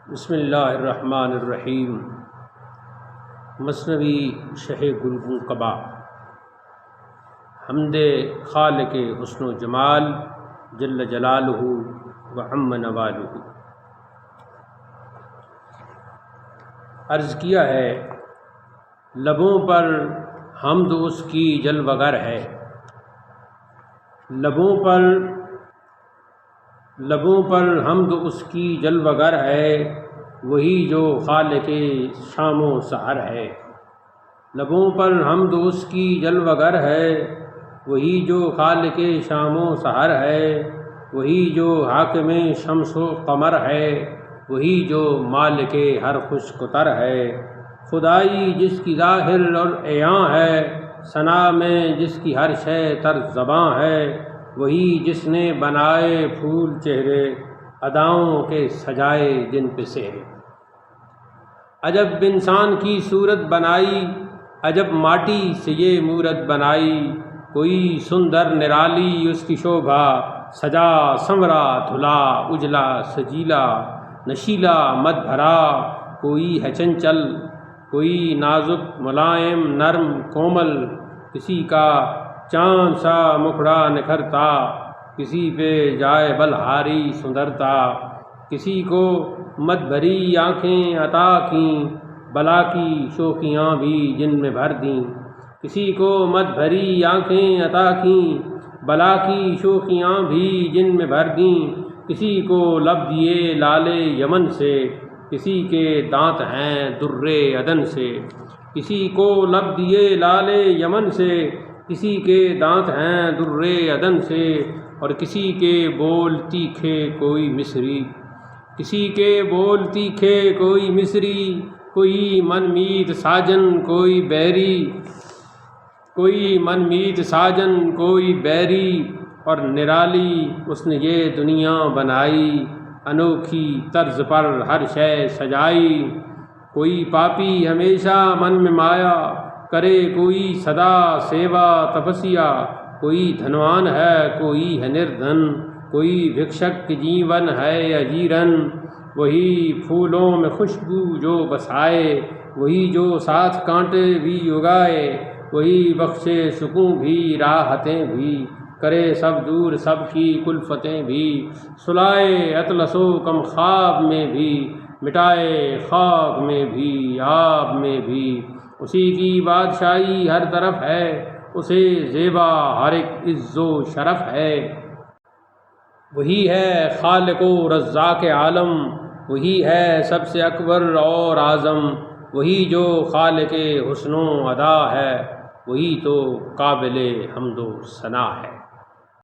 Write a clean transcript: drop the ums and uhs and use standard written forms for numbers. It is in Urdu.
بسم اللہ الرحمن الرحیم۔ مثنوی شہ گلگون قبا۔ حمد خالق حسن و جمال جل جلالہ و عم نوالہ۔ عرض کیا ہے لبوں پر حمد اس کی جلوہ گر ہے، لبوں پر حمد اس کی جلوہ گر ہے، وہی جو خالق شام و سحر ہے۔ لبوں پر حمد اس کی جلوہ گر ہے، وہی جو خالق شام و سحر ہے، وہی جو حاکم شمس و قمر ہے، وہی جو مالک ہر خوش قطر ہے۔ خدائی جس کی ظاہر اور عیاں ہے، ثنا میں جس کی ہر شے تر زباں ہے، وہی جس نے بنائے پھول چہرے، اداؤں کے سجائے جن پہ سہرے۔ عجب انسان کی صورت بنائی، عجب ماٹی سے یہ مورت بنائی، کوئی سندر نرالی اس کی شوبھا، سجا سنورا دھلا اجلا سجیلا، نشیلا مد بھرا کوئی ہے چنچل، کوئی نازک ملائم نرم کومل، کسی کا چاند سا مکھڑا نکھرتا، کسی پہ جائے بلہاری سندرتا، کسی کو مد بھری آنکھیں عطا کیں، بلا کی شوخیاں بھی جن میں بھر دیں۔ کسی کو مد بھری آنکھیں عطا کیں، بلا کی شوخیاں بھی جن میں بھر دیں۔ کسی کو لب دیے لال یمن سے، کسی کے دانت ہیں در عدن سے۔ کسی کو لب دیے لال یمن سے، کسی کے دانت ہیں در عدن سے، اور کسی کے بول تیکھے کوئی مصری، کسی کے بول تیکھے کوئی مصری، کوئی من میت ساجن کوئی بیری، کوئی من میت ساجن کوئی بیری، اور نرالی اس نے یہ دنیا بنائی، انوکھی طرز پر ہر شے سجائی۔ کوئی پاپی ہمیشہ من میں مایا، کرے کوئی سدا سیوا تپسیا، کوئی دھنوان ہے کوئی ہے نردھن، کوئی بھکشک جیون ہے اجیرن، وہی پھولوں میں خوشبو جو بسائے، وہی جو ساتھ کانٹے بھی اگائے، وہی بخشے سکون بھی راحتیں بھی، کرے سب دور سب کی کلفتیں بھی، سلائے اطلس و کم خواب میں بھی، مٹائے خاک میں بھی آب میں بھی۔ اسی کی بادشاہی ہر طرف ہے، اسے زیبا ہر ایک عز و شرف ہے۔ وہی ہے خالق و رزاق عالم، وہی ہے سب سے اکبر اور اعظم، وہی جو خالق حسن و ادا ہے، وہی تو قابل حمد و ثنا ہے۔